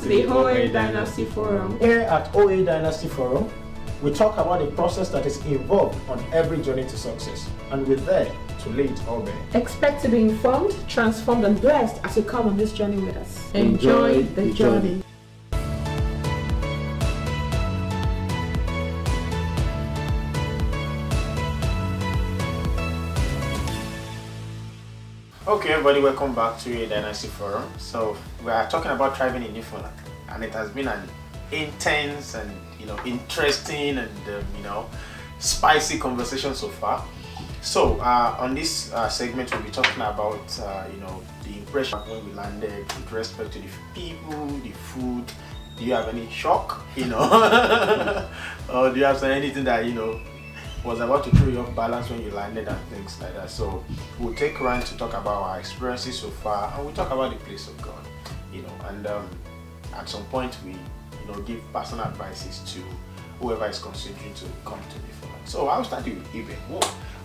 the OA-Dynasty Forum. Here at OA-Dynasty Forum, we talk about the process that is involved on every journey to success, and we're there to lay it all bare. Expect to be informed, transformed, and blessed as you come on this journey with us. Enjoy the journey. Okay, everybody, welcome back to Dynasty Forum. So we are talking about thriving in Newfoundland, and it has been an intense and interesting and spicy conversation so far. So on this segment, we'll be talking about the impression when we landed with respect to the people, the food. Do you have any shock, or do you have anything that was about to throw you off balance when you landed and things like that? So we'll take time to talk about our experiences so far, and we'll talk about the place of God, and at some point we give personal advices to whoever is considering to come to Newfoundland. So I'll start with Ibe.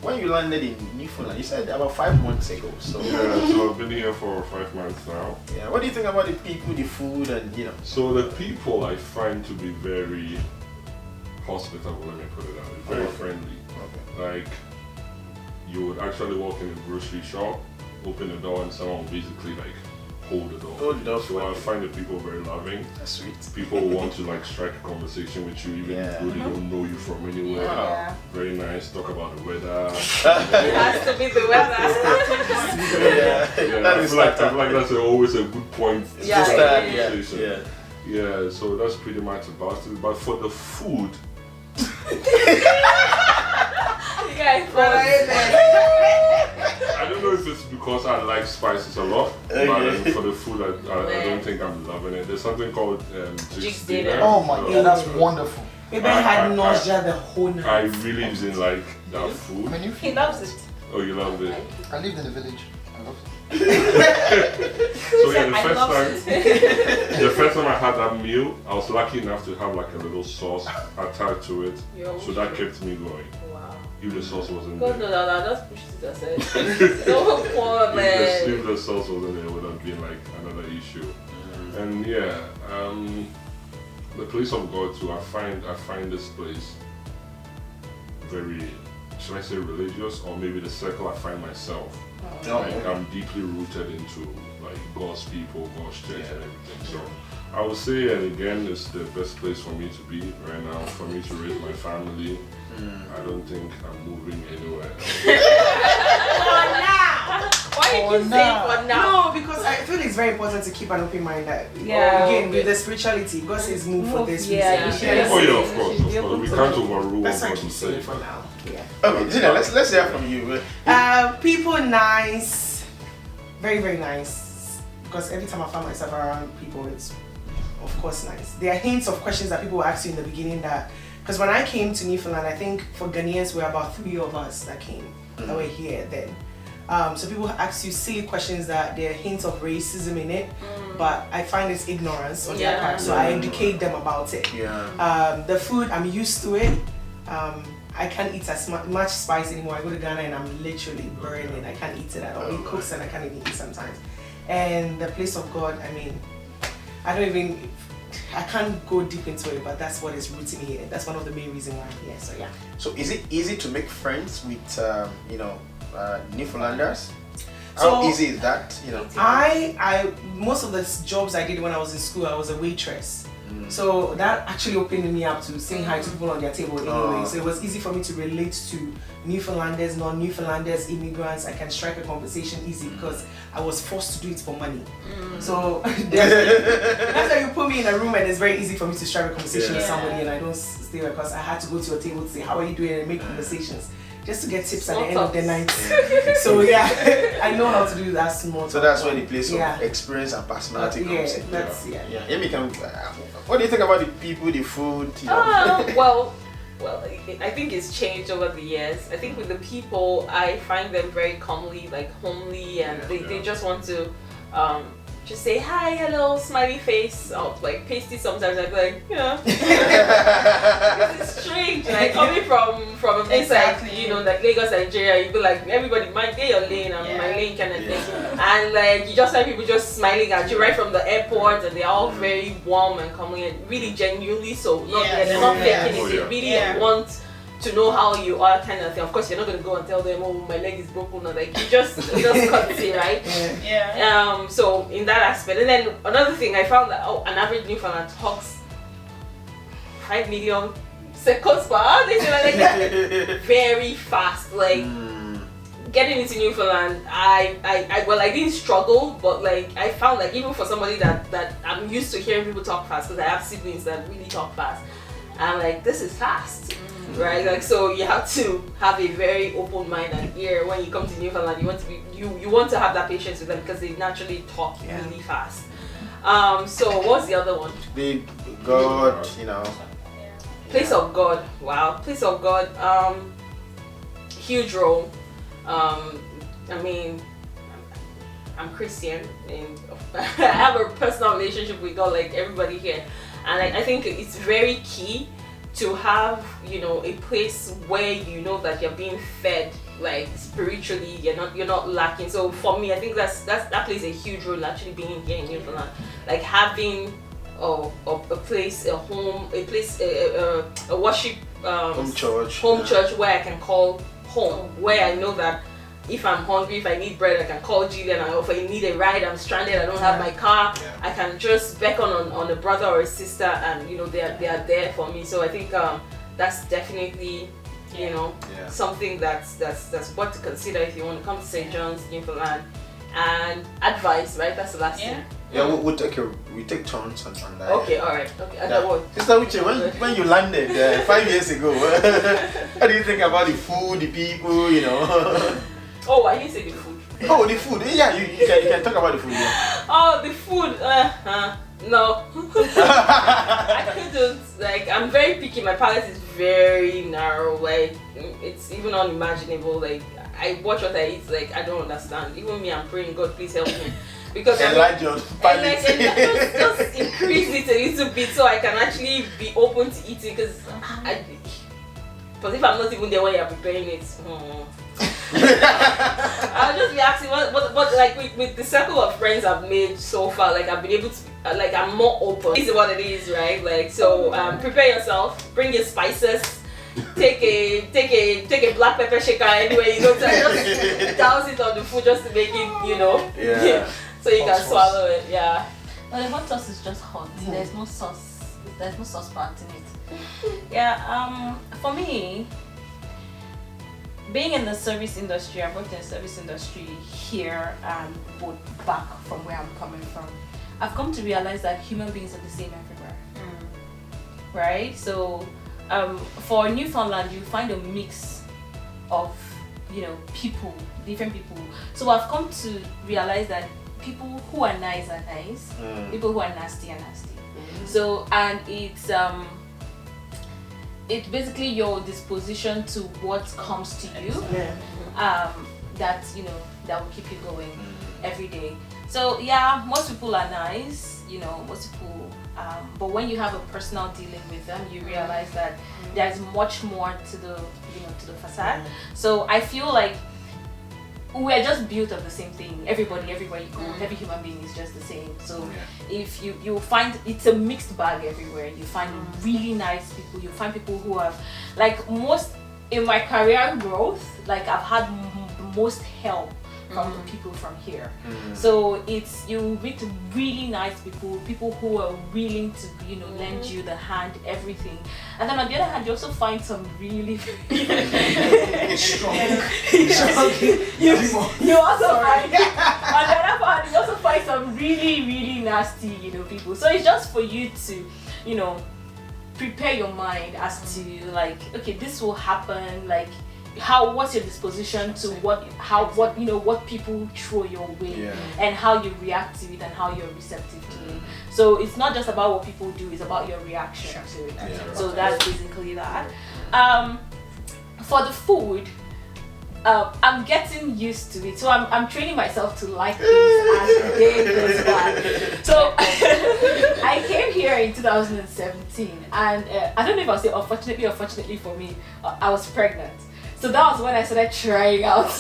When you landed in Newfoundland, you said about 5 months ago. So yeah, so I've been here for 5 months now. Yeah. What do you think about the people, the food, and So the people I find to be very hospitable, let me put it that way, very friendly. Okay. Like, you would actually walk in a grocery shop, open the door, and someone will basically hold the door. So I find the people very loving. That's sweet. People want to strike a conversation with you, even though they don't know you from anywhere. Wow. Very nice. Talk about the weather. It has to be the weather. I feel like that's always a good point to start a conversation. Yeah, so that's pretty much about it. But for the food, I don't know if it's because I like spices a lot, but for the food, I don't think I'm loving it. There's something called jigs dinner. Oh my god, that's wonderful. Maybe I had nausea the whole night. I really didn't like that food. He loves it. Oh, you loved it? I lived in the village. I loved it. So yeah, the first time I had that meal, I was lucky enough to have a little sauce attached to it, so that kept me going. Wow. If the sauce wasn't God, there, no, just push it aside. No poor man. if the sauce wasn't there, it would have been another issue. And yeah, the place of God too. I find this place very, should I say, religious, or maybe the circle I find myself. I'm deeply rooted into God's people, God's church, and everything. So I would say, and again, it's the best place for me to be right now, for me to raise my family. I don't think I'm moving anywhere. Why did you say for now? No, because I feel it's very important to keep an open mind. Again, with the spirituality, God says move for this reason. Oh yeah, of course. We can't overrule That's what why I God keep will saying say. for now. Yeah. Okay, Gina, let's hear from you. People nice, very very nice. Because every time I find myself around people, it's of course nice. There are hints of questions that people will ask you in the beginning because when I came to Newfoundland, I think for Ghanaians, we're about 3 of us that came, that were here then. So people ask you silly questions that there are hints of racism in it, but I find it's ignorance on their part, so I educate them about it. The food, I'm used to it. I can't eat as much spice anymore. I go to Ghana and I'm literally burning. I can't eat it at all. It cooks and I can't even eat sometimes. And the place of God, I can't go deep into it, but that's what is rooting me here. That's one of the main reasons why I'm here. So yeah. So is it easy to make friends with Newfoundlanders? So, how easy is that? I most of the jobs I did when I was in school, I was a waitress. So that actually opened me up to saying hi to people on their table anyway. So it was easy for me to relate to Newfoundlanders, non-Newfoundlanders, immigrants. I can strike a conversation easy because I was forced to do it for money. So that's why you put me in a room and it's very easy for me to strike a conversation with somebody, and I don't stay there because I had to go to a table to say, how are you doing, and make conversations. Just to get tips at the end of the night. So yeah, I know how to do that small talk. So that's where the place of experience and personality comes in. Amy, what do you think about the people, the food? Well, I think it's changed over the years. I think with the people, I find them very homely, and they just want to just say hi, hello, smiley face, or like pasty sometimes. I'd be like, this is strange. Like coming from a place like like Lagos, Nigeria, you'd be like, everybody might get your lane and my lane kind of thing. And like you just have people just smiling at you right from the airport, and they're all very warm and coming and really genuinely so. They're not faking it. They really want to know how you are, kind of thing. Of course, you're not going to go and tell them, oh, my leg is broken, or like you just courtesy, right? So in that aspect, and then another thing I found that an average Newfoundland talks 5 million seconds per hour. They say like very fast. Like getting into Newfoundland, I didn't struggle, but like I found like even for somebody that I'm used to hearing people talk fast, because I have siblings that really talk fast, and like this is fast. Right, like so you have to have a very open mind and ear when you come to Newfoundland. You want to be you want to have that patience with them because they naturally talk really fast. So what's the other one? The God, Place of God. Wow, place of God. Huge role. I mean, I'm Christian and I have a personal relationship with God, like everybody here, and I think it's very key to have a place where you know that you're being fed, like spiritually, you're not lacking. So for me, I think that plays a huge role actually being here in Newfoundland, like having a place, a home, a place, a worship home church where I can call home, where I know that if I'm hungry, if I need bread, I can call Jillian. If I need a ride, I'm stranded, I don't have my car, I can just beckon on a brother or a sister, and they are there for me. So I think that's definitely something that's what to consider if you want to come to St. John's, Newfoundland. And advice, right? That's the last thing. Yeah, we take turns on that. Okay, all right. Okay, Sister Uche, when you landed 5 years ago, how do you think about the food, the people, Oh, I didn't say the food. Oh, the food. Yeah, you can talk about the food. Yeah. Oh, the food. No. I couldn't. Like, I'm very picky. My palate is very narrow. Like, it's even unimaginable. Like, I watch what I eat. Like, I don't understand. Even me, I'm praying, God, please help me. Because just increase it a little bit so I can actually be open to eating. Because if I'm not even there when you're preparing it, I'll just be asking but like with the circle of friends I've made so far, like I've been able to I'm more open. This is what it is, right? Like so prepare yourself, bring your spices, take a black pepper shaker anywhere you go to, just douse it on the food just to make it, so you can swallow it. Yeah. But the hot sauce is just hot. There's no sauce. There's no sauce part in it. Yeah. For me, being in the service industry, I've worked in the service industry here and both back from where I'm coming from. I've come to realize that human beings are the same everywhere. Right? So for Newfoundland, you find a mix of people, different people. So I've come to realize that people who are nice, people who are nasty are nasty. So, and it's basically your disposition to what comes to you that that will keep you going every day. So yeah, most people are nice, most people, but when you have a personal dealing with them, you realize that there's much more to the to the facade. So I feel like we're just built of the same thing. Everybody, everywhere you go, every human being is just the same. So if you find it's a mixed bag everywhere. You find really nice people. You find people who have, like, most in my career growth, like I've had most help from the people from here. So you meet really nice people who are willing to lend you the hand, everything. And then on the other hand, you also find some really strong. you also find on the other hand, you also find some really nasty people. So it's just for you to prepare your mind as to, like, okay, this will happen, like what's your disposition to what people throw your way, and how you react to it and how you're receptive to it. So it's not just about what people do, it's about your reaction to it. So that's basically that. For the food, I'm getting used to it, so I'm training myself to like things as the day goes by. So I came here in 2017, and I don't know if I'll say unfortunately or fortunately for me, I was pregnant. So that was when I started trying out.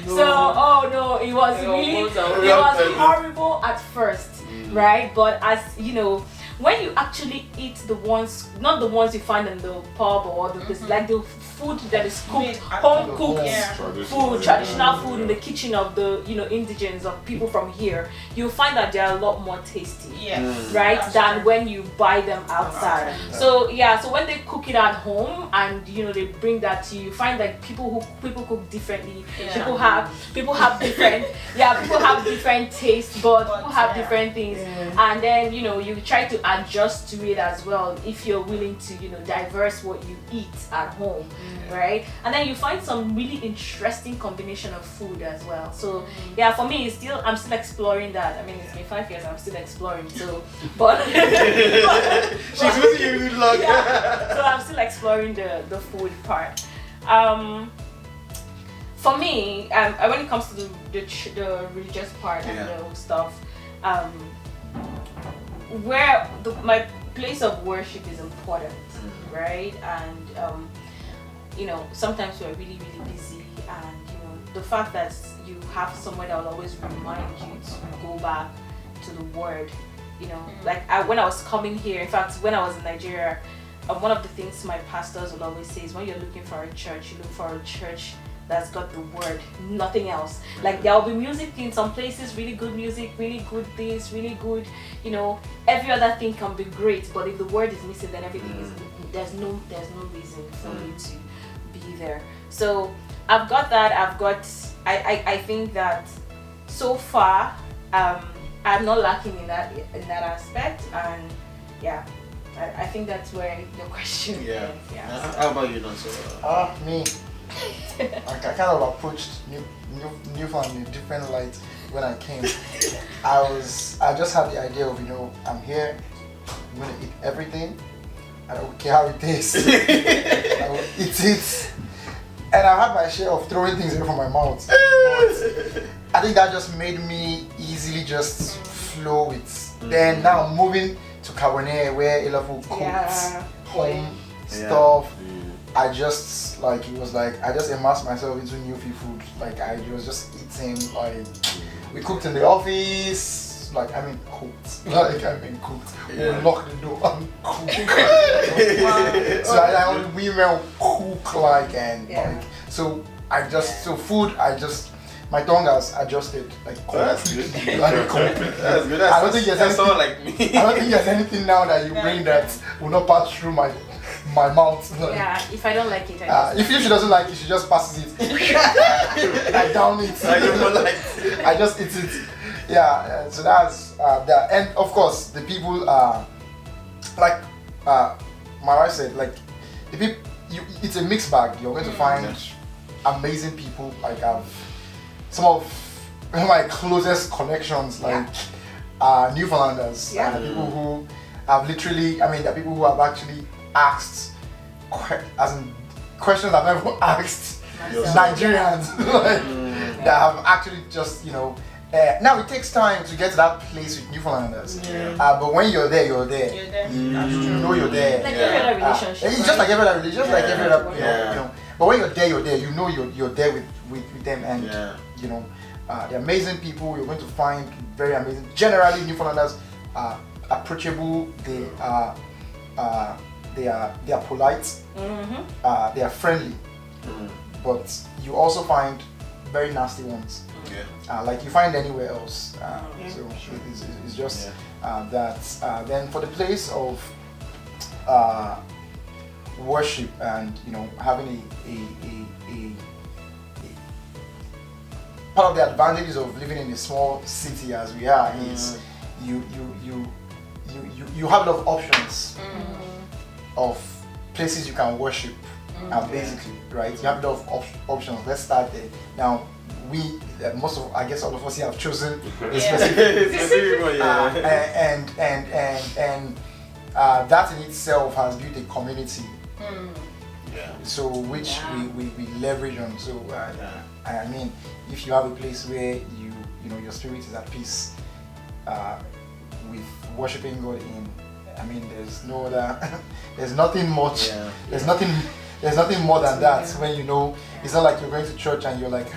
No. So oh no, it was horrible at first, right? But as you know, when you actually eat the ones, not the ones you find in the pub or the place, like the food that is cooked, home cooked food, traditional food in the kitchen of the indigents of people from here, you'll find that they're a lot more tasty, right, than when you buy them outside. So yeah, so when they cook it at home and they bring that to you, you find that people cook differently. People have different people have different tastes, but people have different things, and then you try to adjust to it as well if you're willing to diverse what you eat at home, right? And then you find some really interesting combination of food as well. So yeah, for me I'm still exploring that. I mean, it's been 5 years, I'm still exploring, so but she's busy you good luck. So I'm still exploring the food part. For me, when it comes to the religious part and the stuff, where my place of worship is important, right? And sometimes we're really busy, and the fact that you have somewhere that will always remind you to go back to the word, like when I was coming here, in fact when I was in Nigeria, one of the things my pastors will always say is, when you're looking for a church, you look for a church that's got the word, nothing else. Like there will be music in some places, really good music, really good this, really good, every other thing can be great, but if the word is missing, then everything is, there's no reason for you to be there. So I've got that. I think that so far I'm not lacking in that aspect, and yeah, I think that's where your question is. How about you, Nonso? Me. I kind of approached Newfoundland in a different light when I came. I just had the idea of, I'm here, I'm gonna eat everything. I don't care how it tastes. I will eat it. And I had my share of throwing things away from my mouth. But I think that just made me easily just flow with. Then now moving to Cabernet, where Elafu cooks home stuff. I just I just immersed myself into new food. Like I was just eating, we cooked in the office, cooked. We locked the door and cooked. So women cook so food my tongue has adjusted completely. That's good. I don't think that's someone like me. I don't think there's anything now that you bring that will not pass through my mouth. If I don't like it, if she doesn't like it, she just passes it. I down it. I just eat it. So that's that. And of course, the people my wife said, the people. It's a mixed bag. You're going to find amazing people. Some of my closest connections, Newfoundlanders, people who have literally. There are people who have actually asked questions I've never asked Nigerians that have actually just now it takes time to get to that place with Newfoundlanders, but when you're there you know you're there, like every other relationship, it's just like every other relationship, like every other but when you're there you know you're there with them, and they're amazing people. You're going to find very amazing. Generally Newfoundlanders are approachable, they are polite, they are friendly, but you also find very nasty ones, like you find anywhere else. So it's just that. Then for the place of worship and having a part of the advantages of living in a small city as we are is you have a lot of options of places you can worship, basically, right? You have a lot of options. Let's start there. Now, I guess all of us here have chosen a specific one, and that in itself has built a community. So which we leverage on. So I mean, if you have a place where you know your spirit is at peace with worshiping God in, I mean, there's no other, there's nothing much, there's nothing more than that. When you know, it's not like you're going to church and you're like,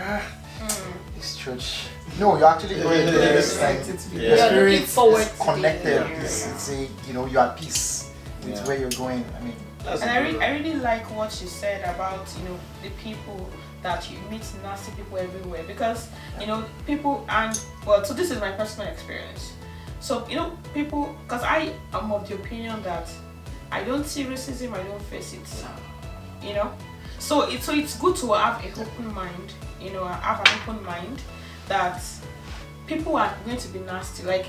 this church. No, you're actually going there. The spirit is connected. It's a, you know, you're at peace with where you're going. I mean, and I really like what you said about, you know, the people that you meet, nasty people everywhere, because you know people, and well, so this is my personal experience. So you know, people, because I am of the opinion that I don't see racism, I don't face it, you know. So it's good to have an open mind, you know, have an open mind that people are going to be nasty, like,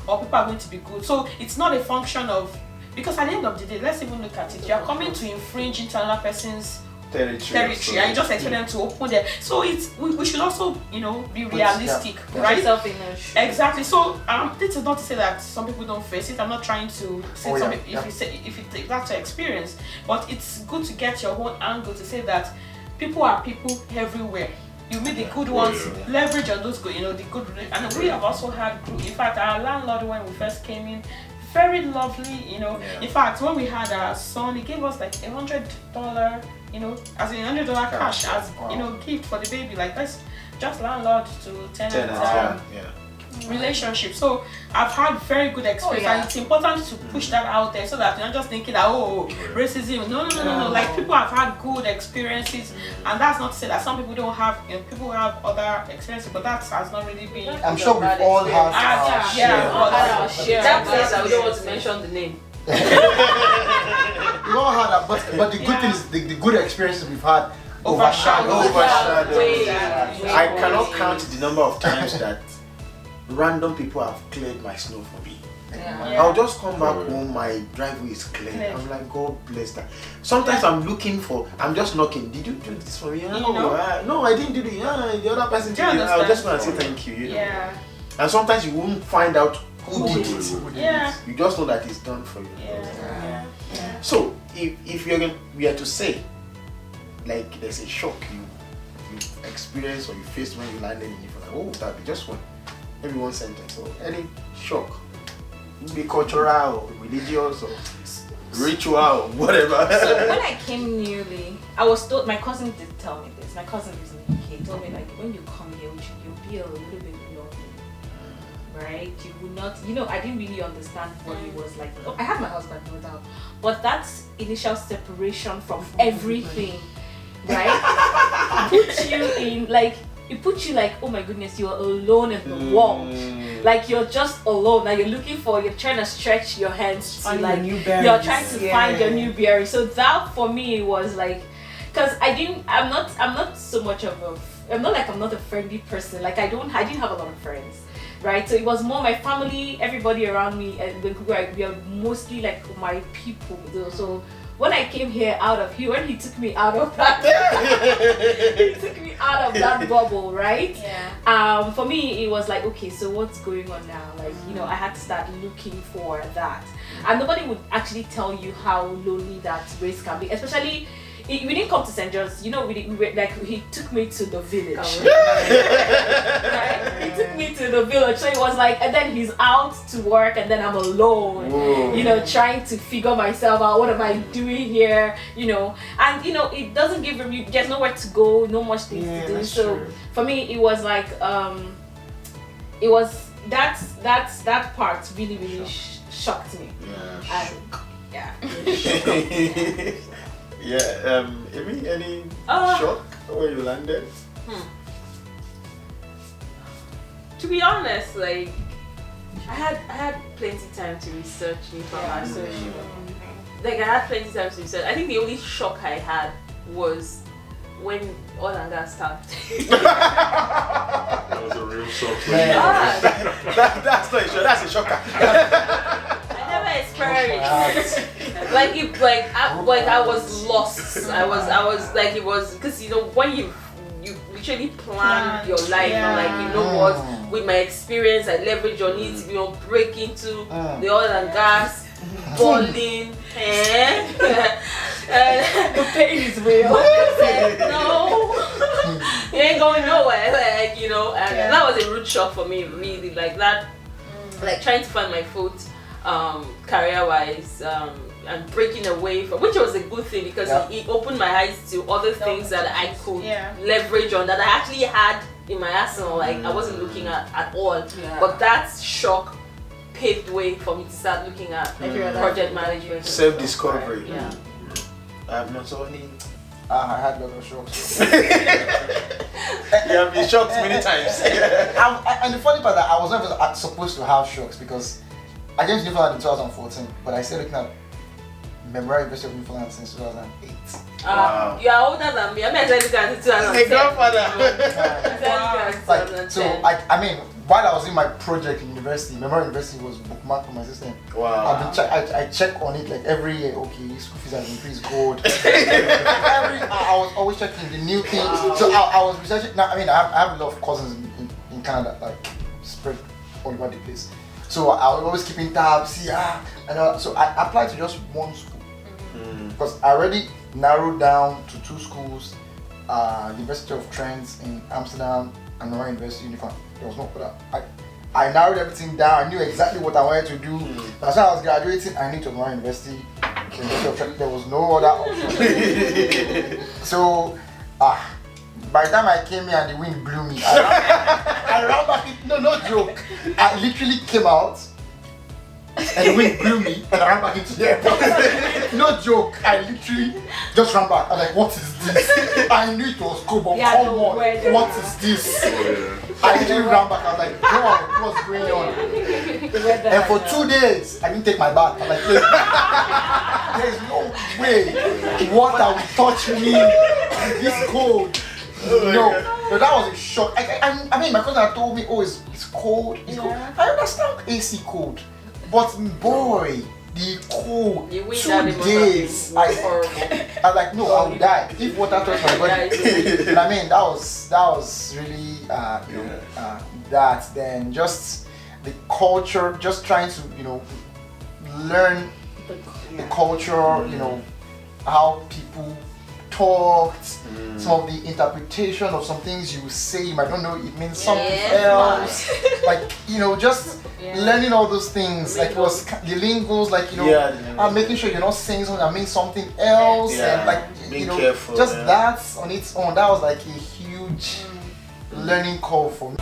or people are going to be good. So it's not a function of, because at the end of the day, let's even look at it. You are coming to infringe into another person's territory, and you just expect them to open there. So it's we should also, you know, be realistic, right? Self-image. Exactly. So this is not to say that some people don't face it. I'm not trying to say if that's your experience, but it's good to get your own angle to say that people are people everywhere. You meet the good ones, leverage on those good, you know, the good. And we have also had, in fact, our landlord, when we first came in, very lovely, you know. In fact, when we had our son, he gave us like $100, you know, as in $100 cash as, you know, gift for the baby. Like, that's just landlord to tenant relationship. So I've had very good experience, and it's important to push that out there so that you're not just thinking that racism. No. Like, people have had good experiences, and that's not to say that some people don't have. You know, people have other experiences, but that has not really been. I'm sure we've all had our share. That place, I don't want to mention the name. We've all had that, but the good thing is the good experiences we've had overshadow. I cannot count the number of times that random people have cleared my snow for me. I'll just come back home, my driveway is clear. I'm like, God bless that. Sometimes I'm just knocking. Did you do this for me? No, I didn't do it. The other person did it. I'll just go and say thank you. You know? And sometimes you won't find out who did it. You just know that it's done for you. So if we are to say, like, there's a shock you experienced or you faced when you landed in Newfoundland, what would that be? Just maybe one sentence, or any shock, be cultural or religious or ritual or whatever. So when I came newly, I was told, my cousin did tell me this. My cousin lives in the UK. Told me, like, when you come here, you'll be a little bit lonely, right? You would not, you know, I didn't really understand what it was like. I had my husband, no doubt, but that initial separation from everything, right? Put you in, like, it puts you like, oh my goodness, you're alone in the world. Like, you're just alone. Like, you're trying to stretch your hands to, like, you're trying to find your new berry. So that for me was like, because I'm not so much of I'm not a friendly person. Like, I didn't have a lot of friends, right? So it was more my family, everybody around me, and we are mostly like my people. So when I came here when he took me out of that, bubble, right? For me, it was like, okay, so what's going on now? Like, you know, I had to start looking for that, and nobody would actually tell you how lonely that race can be, especially. We didn't come to St. John's, you know, we were, like, he took me to the village. Right? He took me to the village, so it was like, and then he's out to work, and then I'm alone, you know, trying to figure myself out, what am I doing here, you know, and, you know, it doesn't give you, there's nowhere to go, no much things to do, so for me, it was like, it was, that part really shocked me. Any shock when you landed? To be honest, like, I had plenty time to research Newfoundland. Like, I had plenty time to research. I think the only shock I had was when oil and gas stopped. That was a real shock. That's not a shock. That's a shocker. I never experienced. I was lost. I was like, it was, because, you know, when you literally plan your life, and, like, you know what, with my experience, I leverage on it, you know, break into the oil and gas, balling. The pain is real. No, you ain't going nowhere. Like, you know, and that was a rude shock for me, really. Like that, like trying to find my foot, career-wise, and breaking away from, which was a good thing because it opened my eyes to other things that I could leverage on, that I actually had in my arsenal. Like I wasn't looking at all. But that shock paved way for me to start looking at project management, self-discovery. Yeah. I have not only. I had a lot of shocks. You have been shocked many times. And the funny part that I was never supposed to have shocks because I came to Newfoundland in 2014, but I started looking at Memorial University of Newfoundland since 2008. Wow. You are older than me. I mean, I started looking at it in 2010. Hey, grandfather. I mean, while I was in my project in university, Memorial University was bookmarked on my system. Wow. I check on it like every year. Okay, school fees has increased, gold. I was always checking the new things. So I was researching. Now, I mean, I have a lot of cousins in Canada, like spread all over the place. So I was always keeping tabs. So I applied to just one school because I already narrowed down to two schools: the University of Trent in Amsterdam and Memorial University in Newfoundland. There was no other. I narrowed everything down. I knew exactly what I wanted to do. As I was graduating, I knew to Memorial University. There was no other option. So, by the time I came here and the wind blew me, I ran back in. No joke. I literally came out and the wind blew me and I ran back into the airport. No joke. I literally just ran back. I was like, what is this? I knew it was cool, but come on, what is this? I literally ran back. I was like, God, what's going on? And for 2 days, I didn't take my bath. I'm like, there's no way water will touch me this cold. No, that was a shock. I mean, my cousin had told me, oh, it's cold. It's cold. I understand AC cold, but boy, the cold, 2 days. I was like, no, I will die if water touched my body. And I mean, that was really, that. Then just the culture, just trying to, learn the culture, how people talked, some of the interpretation of some things you say, you might not know it means something else. Like, just learning all those things. Like it was the lingos, like making sure you're not saying something that means something else. And like being careful, just that on its own, that was like a huge learning curve for me.